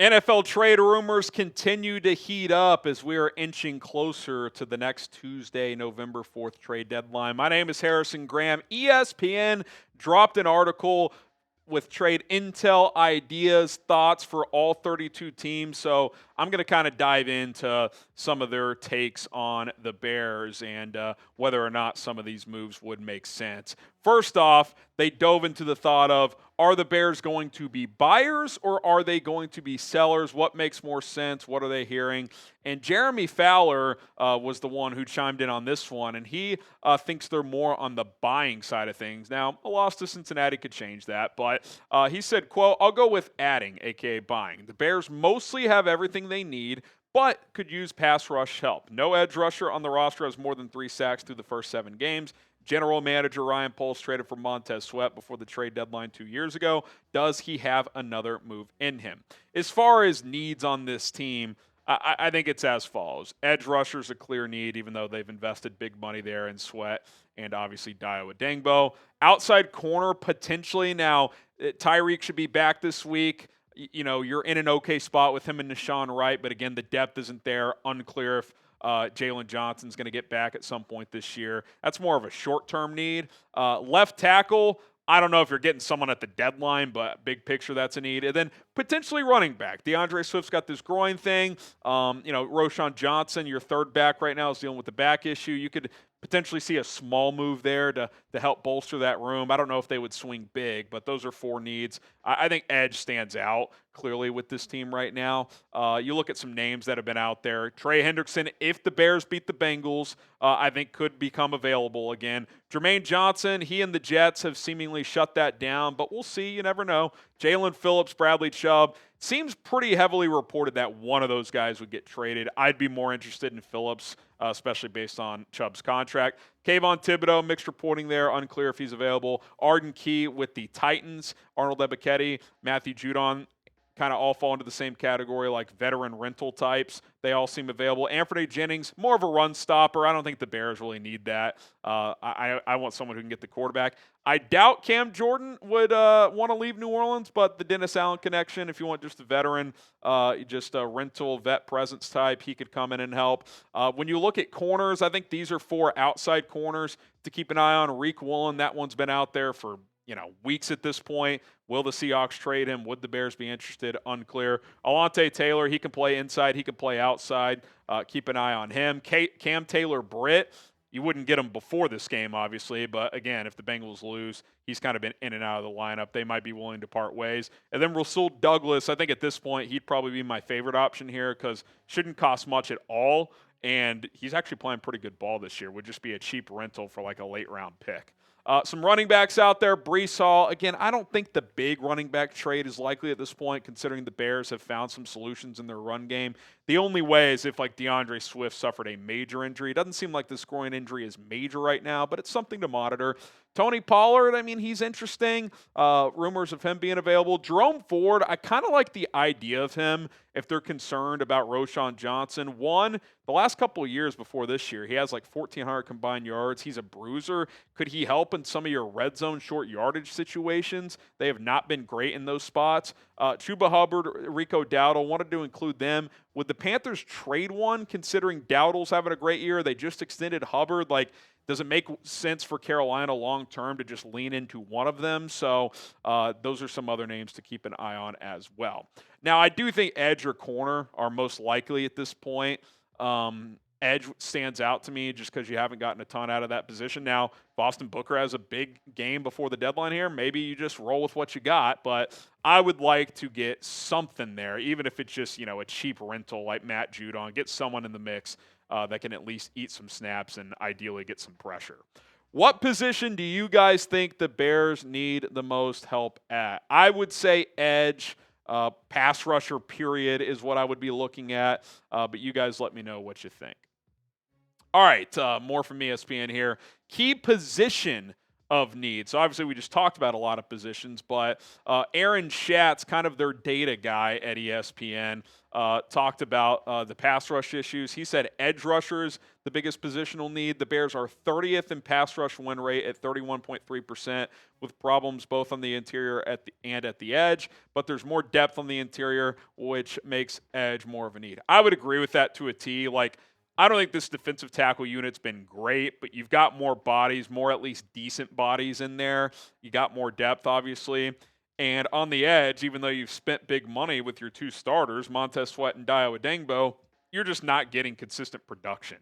NFL trade rumors continue to heat up as we are inching closer to the next Tuesday, November 4th trade deadline. My name is Harrison Graham. ESPN dropped an article with trade intel, ideas, thoughts for all 32 teams. So I'm going to kind of dive into some of their takes on the Bears and whether or not some of these moves would make sense. First off, they dove into the thought of, are the Bears going to be buyers or are they going to be sellers? What makes more sense? What are they hearing? And Jeremy Fowler was the one who chimed in on this one, and he thinks they're more on the buying side of things. Now, a loss to Cincinnati could change that, but he said, quote, I'll go with adding, a.k.a. buying. The Bears mostly have everything they need, but could use pass rush help. No edge rusher on the roster has more than 3 sacks through the first 7 games. General manager Ryan Poles traded for Montez Sweat before the trade deadline 2 years ago. Does he have another move in him? As far as needs on this team, I think it's as follows. Edge rusher's a clear need, even though they've invested big money there in Sweat and obviously Dio Adengbo. Outside corner, potentially. Now, Tyreek should be back this week. You know, you're in an okay spot with him and Nashawn Wright, but again, the depth isn't there. Unclear if Jalen Johnson's going to get back at some point this year. That's more of a short-term need. Left tackle, I don't know if you're getting someone at the deadline, but big picture, that's a need. And then potentially running back. DeAndre Swift's got this groin thing. Roschon Johnson, your third back right now, is dealing with the back issue. You could potentially see a small move there to help bolster that room. I don't know if they would swing big, but those are 4 needs. I think edge stands out clearly with this team right now. You look at some names that have been out there. Trey Hendrickson, if the Bears beat the Bengals, I think could become available again. Jermaine Johnson, he and the Jets have seemingly shut that down, but we'll see. You never know. Jalen Phillips, Bradley Chubb. Seems pretty heavily reported that one of those guys would get traded. I'd be more interested in Phillips, especially based on Chubb's contract. Kayvon Thibodeau, mixed reporting there. Unclear if he's available. Arden Key with the Titans. Arnold Ebiketie, Matthew Judon, kind of all fall into the same category, like veteran rental types. They all seem available. Anthony Jennings, more of a run stopper. I don't think the Bears really need that. I want someone who can get the quarterback. I doubt Cam Jordan would want to leave New Orleans, but the Dennis Allen connection, if you want just a veteran, just a rental vet presence type, he could come in and help. When you look at corners, I think these are 4 outside corners to keep an eye on. Reek Woolen, that one's been out there for weeks at this point. Will the Seahawks trade him? Would the Bears be interested? Unclear. Alontae Taylor, he can play inside. He can play outside. Keep an eye on him. Cam Taylor-Britt, you wouldn't get him before this game, obviously. But, again, if the Bengals lose, he's kind of been in and out of the lineup. They might be willing to part ways. And then Rasul Douglas, I think at this point he'd probably be my favorite option here because shouldn't cost much at all. And he's actually playing pretty good ball this year. Would just be a cheap rental for like a late-round pick. Some running backs out there. Breece Hall. Again, I don't think the big running back trade is likely at this point, considering the Bears have found some solutions in their run game. The only way is if, like, DeAndre Swift suffered a major injury. It doesn't seem like this groin injury is major right now, but it's something to monitor. Tony Pollard, I mean, he's interesting. Rumors of him being available. Jerome Ford, I kind of like the idea of him if they're concerned about Roschon Johnson. One, the last couple of years before this year, he has like 1,400 combined yards. He's a bruiser. Could he help in some of your red zone short yardage situations? They have not been great in those spots. Chuba Hubbard, Rico Dowdle, wanted to include them. Would the Panthers trade one, considering Dowdle's having a great year? They just extended Hubbard. Like, does it make sense for Carolina long-term to just lean into one of them? So those are some other names to keep an eye on as well. Now, I do think edge or corner are most likely at this point. Edge stands out to me just because you haven't gotten a ton out of that position. Now, Boston Booker has a big game before the deadline here. Maybe you just roll with what you got, but I would like to get something there, even if it's just, a cheap rental like Matt Judon. Get someone in the mix that can at least eat some snaps and ideally get some pressure. What position do you guys think the Bears need the most help at? I would say edge. Pass rusher, period, is what I would be looking at. But you guys let me know what you think. All right, more from ESPN here. Key position of need. So obviously we just talked about a lot of positions, but Aaron Schatz, kind of their data guy at ESPN, talked about the pass rush issues. He said edge rushers, the biggest positional need. The Bears are 30th in pass rush win rate at 31.3%, with problems both on the interior and at the edge, but there's more depth on the interior, which makes edge more of a need. I would agree with that to a T. Like, I don't think this defensive tackle unit's been great, but you've got more bodies, more at least decent bodies in there. You got more depth, obviously. And on the edge, even though you've spent big money with your two starters, Montez Sweat and Dio Adengbo, you're just not getting consistent production.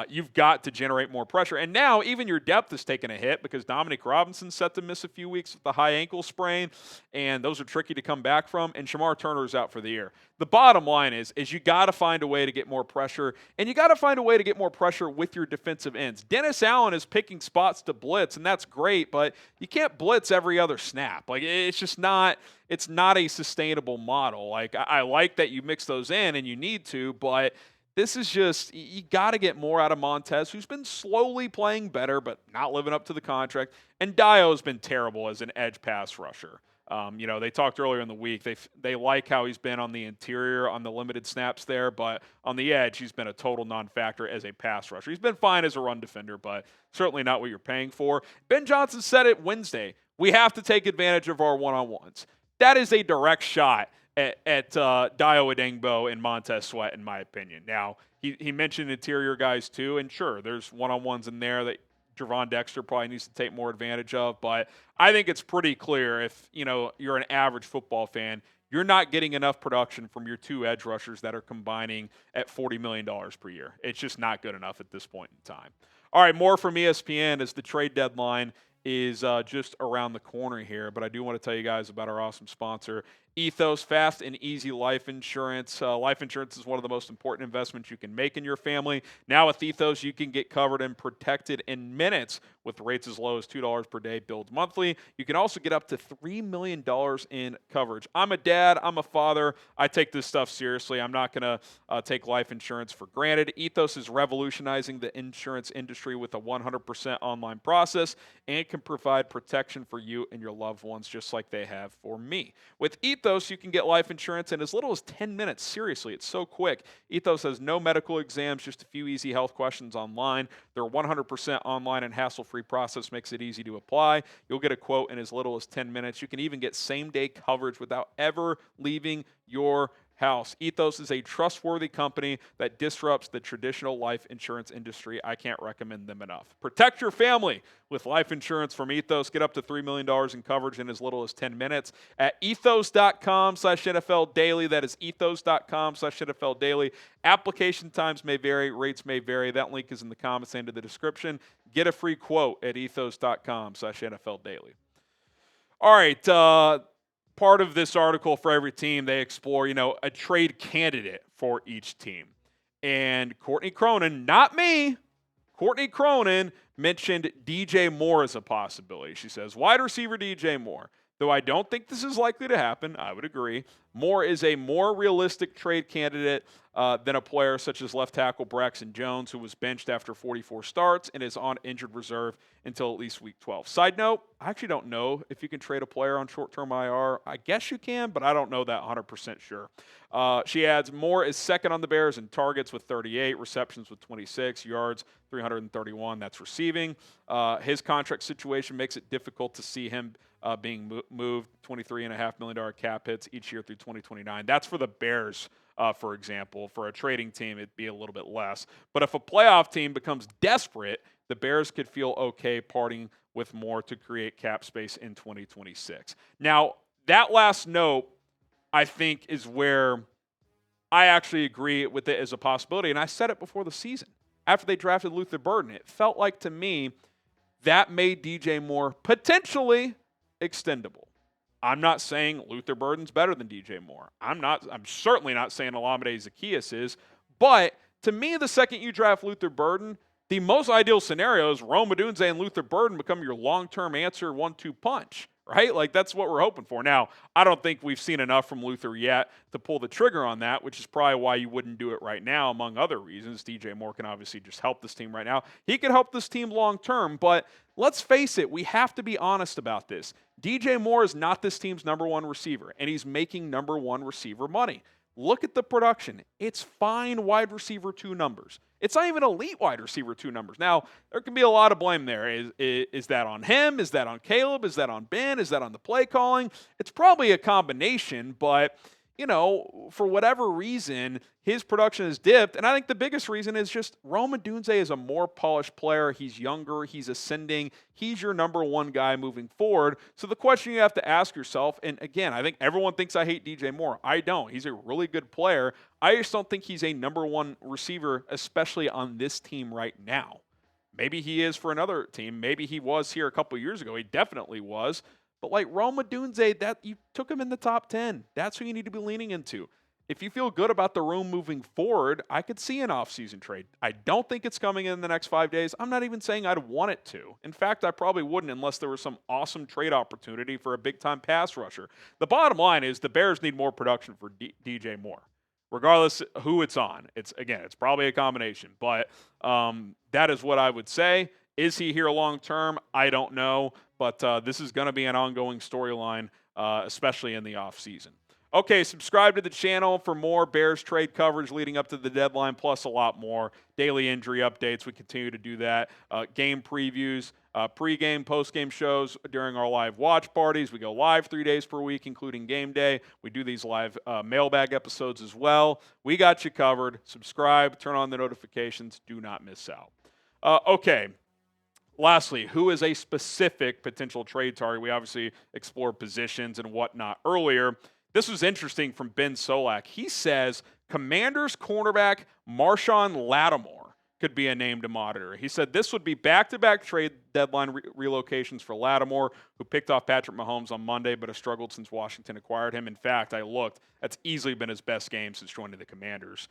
You've got to generate more pressure. And now even your depth is taking a hit because Dominic Robinson's set to miss a few weeks with the high ankle sprain, and those are tricky to come back from, and Shamar Turner's out for the year. The bottom line is you got to find a way to get more pressure, and you got to find a way to get more pressure with your defensive ends. Dennis Allen is picking spots to blitz, and that's great, but you can't blitz every other snap. Like, it's just not – it's not a sustainable model. Like, I like that you mix those in, and you need to, but – this is just, you got to get more out of Montez, who's been slowly playing better, but not living up to the contract. And Dio's been terrible as an edge pass rusher. They talked earlier in the week. They like how he's been on the interior on the limited snaps there, but on the edge, he's been a total non-factor as a pass rusher. He's been fine as a run defender, but certainly not what you're paying for. Ben Johnson said it Wednesday. We have to take advantage of our one-on-ones. That is a direct shot at Dio Adengbo and Montez Sweat, in my opinion. Now, he mentioned interior guys too, and sure, there's one-on-ones in there that Javon Dexter probably needs to take more advantage of, but I think it's pretty clear if you're an average football fan, you're not getting enough production from your two edge rushers that are combining at $40 million per year. It's just not good enough at this point in time. All right, more from ESPN as the trade deadline is just around the corner here, but I do want to tell you guys about our awesome sponsor, Ethos, fast and easy life insurance. Life insurance is one of the most important investments you can make in your family. Now with Ethos, you can get covered and protected in minutes with rates as low as $2 per day billed monthly. You can also get up to $3 million in coverage. I'm a dad. I'm a father. I take this stuff seriously. I'm not going to take life insurance for granted. Ethos is revolutionizing the insurance industry with a 100% online process and can provide protection for you and your loved ones just like they have for me. With Ethos, you can get life insurance in as little as 10 minutes. Seriously, it's so quick. Ethos has no medical exams, just a few easy health questions online. Their 100% online and hassle-free process makes it easy to apply. You'll get a quote in as little as 10 minutes. You can even get same-day coverage without ever leaving your house. Ethos is a trustworthy company that disrupts the traditional life insurance industry. I can't recommend them enough. Protect your family with life insurance from Ethos. Get up to $3 million in coverage in as little as 10 minutes at ethos.com/NFL daily. That is ethos.com/NFL daily. Application times may vary. Rates may vary. That link is in the comments and in the description. Get a free quote at ethos.com/NFL daily. All right, part of this article for every team, they explore, a trade candidate for each team. And Courtney Cronin, not me, Courtney Cronin mentioned DJ Moore as a possibility. She says, wide receiver DJ Moore. Though I don't think this is likely to happen, I would agree. Moore is a more realistic trade candidate than a player such as left tackle Braxton Jones, who was benched after 44 starts and is on injured reserve until at least week 12. Side note, I actually don't know if you can trade a player on short-term IR. I guess you can, but I don't know that 100% sure. She adds, Moore is second on the Bears in targets with 38, receptions with 26, yards 331. That's receiving. His contract situation makes it difficult to see him being moved. $23.5 million cap hits each year through 2029. That's for the Bears, for example. For a trading team, it'd be a little bit less. But if a playoff team becomes desperate, the Bears could feel okay parting with Moore to create cap space in 2026. Now, that last note, I think, is where I actually agree with it as a possibility. And I said it before the season. After they drafted Luther Burden, it felt like to me that made DJ Moore potentially extendable. I'm not saying Luther Burden's better than DJ Moore. I'm certainly not saying Olamide Zaccheaus is. But to me, the second you draft Luther Burden, the most ideal scenario is Rome Odunze and Luther Burden become your long-term answer 1-2 punch, right? Like, that's what we're hoping for. Now, I don't think we've seen enough from Luther yet to pull the trigger on that, which is probably why you wouldn't do it right now, among other reasons. DJ Moore can obviously just help this team right now. He could help this team long term, but let's face it, we have to be honest about this. DJ Moore is not this team's number one receiver, and he's making number one receiver money. Look at the production. It's fine wide receiver 2 numbers. It's not even elite wide receiver 2 numbers. Now, there can be a lot of blame there. Is that on him? Is that on Caleb? Is that on Ben? Is that on the play calling? It's probably a combination, but for whatever reason, his production has dipped. And I think the biggest reason is just Rome Odunze is a more polished player. He's younger. He's ascending. He's your number one guy moving forward. So the question you have to ask yourself, and again, I think everyone thinks I hate DJ Moore. I don't. He's a really good player. I just don't think he's a number one receiver, especially on this team right now. Maybe he is for another team. Maybe he was here a couple years ago. He definitely was. But like Rome Odunze, that you took him in the top 10. That's who you need to be leaning into. If you feel good about the room moving forward, I could see an offseason trade. I don't think it's coming in the next 5 days. I'm not even saying I'd want it to. In fact, I probably wouldn't unless there was some awesome trade opportunity for a big-time pass rusher. The bottom line is the Bears need more production for DJ Moore. Regardless who it's on. It's probably a combination. But that is what I would say. Is he here long term? I don't know. But this is going to be an ongoing storyline, especially in the offseason. Okay, subscribe to the channel for more Bears trade coverage leading up to the deadline, plus a lot more. Daily injury updates, we continue to do that. Game previews, pregame, postgame shows during our live watch parties. We go live 3 days per week, including game day. We do these live mailbag episodes as well. We got you covered. Subscribe, turn on the notifications. Do not miss out. Okay. Lastly, who is a specific potential trade target? We obviously explored positions and whatnot earlier. This was interesting from Ben Solak. He says Commanders cornerback Marshon Lattimore could be a name to monitor. He said this would be back-to-back trade deadline relocations for Lattimore, who picked off Patrick Mahomes on Monday but has struggled since Washington acquired him. In fact, I looked. That's easily been his best game since joining the Commanders.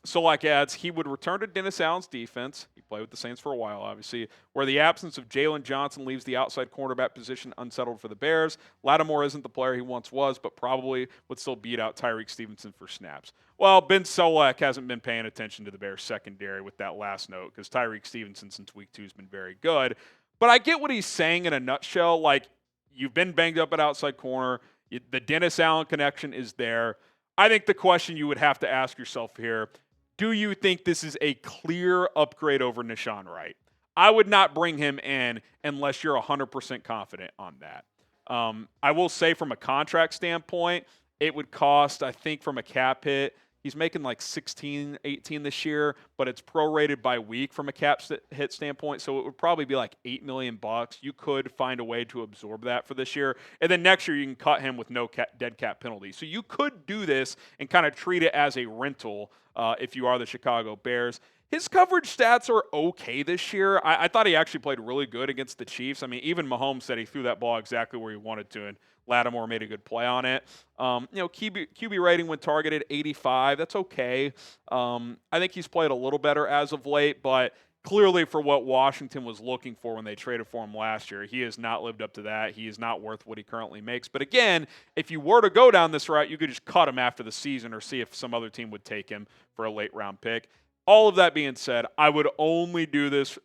Solak adds he would return to Dennis Allen's defense. He played with the Saints for a while, obviously, where the absence of Jalen Johnson leaves the outside cornerback position unsettled for the Bears. Lattimore isn't the player he once was, but probably would still beat out Tyreek Stevenson for snaps. Well, Ben Solak hasn't been paying attention to the Bears secondary with that last note because Tyreek Stevenson since week 2 has been very good. But I get what he's saying in a nutshell. Like, you've been banged up at outside corner. The Dennis Allen connection is there. I think the question you would have to ask yourself here, do you think this is a clear upgrade over Nahshon Wright? I would not bring him in unless you're 100% confident on that. I will say from a contract standpoint, it would cost, I think from a cap hit, he's making like 16, 18 this year, but it's prorated by week from a cap hit standpoint, so it would probably be like $8 million. You could find a way to absorb that for this year, and then next year you can cut him with no dead cap penalty. So you could do this and kind of treat it as a rental if you are the Chicago Bears. His coverage stats are okay this year. I thought he actually played really good against the Chiefs. I mean, even Mahomes said he threw that ball exactly where he wanted to, and Lattimore made a good play on it. QB rating when targeted, 85. That's okay. I think he's played a little better as of late, but clearly for what Washington was looking for when they traded for him last year, he has not lived up to that. He is not worth what he currently makes. But again, if you were to go down this route, you could just cut him after the season or see if some other team would take him for a late-round pick. All of that being said, I would only do this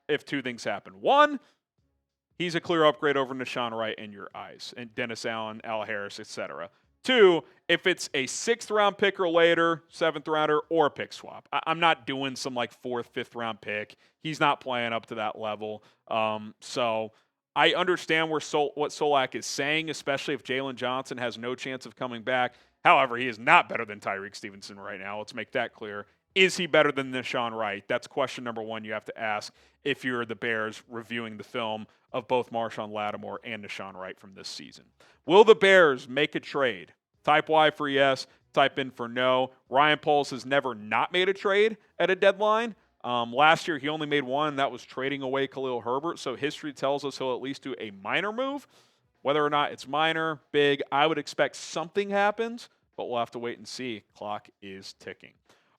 if 2 things happen. 1, he's a clear upgrade over Nahshon Wright in your eyes, and Dennis Allen, Al Harris, etc. 2, if it's a 6th-round pick or later, 7th-rounder, or a pick swap. I'm not doing some like 4th, 5th-round pick. He's not playing up to that level. So I understand what Solak is saying, especially if Jalen Johnson has no chance of coming back. However, he is not better than Tyreek Stevenson right now. Let's make that clear. Is he better than Nahshon Wright? That's question number 1 you have to ask if you're the Bears reviewing the film of both Marshon Lattimore and Nahshon Wright from this season. Will the Bears make a trade? Type Y for yes, type in for no. Ryan Poles has never not made a trade at a deadline. Last year, he only made one, and that was trading away Khalil Herbert. So history tells us he'll at least do a minor move. Whether or not it's minor, big, I would expect something happens, but we'll have to wait and see. Clock is ticking.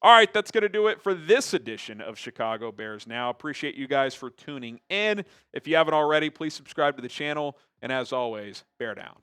All right, that's going to do it for this edition of Chicago Bears Now. Appreciate you guys for tuning in. If you haven't already, please subscribe to the channel. And as always, bear down.